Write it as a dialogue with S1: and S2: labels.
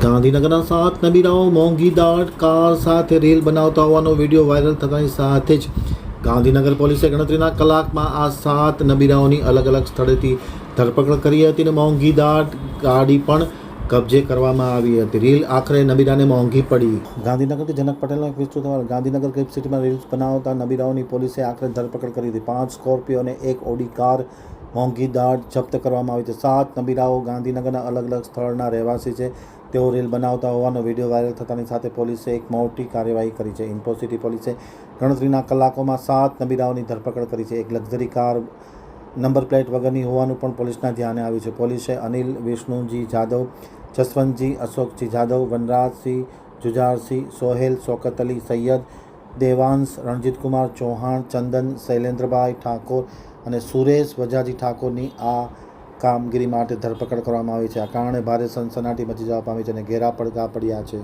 S1: ગાંધીનગરના 7 નબીરાઓ મોંઘીદાટ કાર સાથે રીલ બનાવતા હોવાનો વિડીયો વાયરલ થતાની સાથે જ ગાંધીનગર પોલીસે ગણતરીના કલાકમાં આ 7 નબીરાઓની અલગ અલગ સ્થળેથી ધરપકડ કરી હતી અને મોંઘીદાટ ગાડી પણ કબજે કરવામાં આવી હતી. રીલ આખરે નબીરાને મોંઘી પડી. ગાંધીનગરથી જનક પટેલનો એક વિસ્તૃત અહેવાલ. ગાંધીનગર ગિફ્ટ સિટીમાં રીલ્સ બનાવતા નબીરાઓની પોલીસે આખરે ધરપકડ કરી હતી. 5 સ્કોર્પિયો અને 1 ઓડી કાર મોંઘીદાટ જપ્ત કરવામાં આવી છે. 7 નબીરાઓ ગાંધીનગરના અલગ અલગ સ્થળના રહેવાસી છે. તેઓ રીલ બનાવતા હોવાનો વિડીયો વાયરલ થતાની સાથે પોલીસે એક મોટી કાર્યવાહી કરી છે. ઇન્ફોસિટી પોલીસે ગણતરીના કલાકોમાં 7 નબીરાઓની ધરપકડ કરી છે. એક લક્ઝરી કાર નંબર પ્લેટ વગરની હોવાનું પણ પોલીસના ધ્યાને આવ્યું છે. પોલીસે અનિલ વિષ્ણુજી જાદવ, જસવંતજી અશોકજી જાદવ, વનરાજસિંહ જુજારસિંહ, સોહેલ શૌકત અલી સૈયદ, દેવાંશ રણજીતકુમાર ચૌહાણ, ચંદન શૈલેન્દ્રભાઈ ઠાકોર અને સુરેશ વજાજી ઠાકોરની આ કામગીરી માટે ધરપકડ કરવામાં આવી છે. આ કારણે ભારે સનસનાટી મચી જવા પામી છે અને ઘેરા પડઘા પડ્યા છે.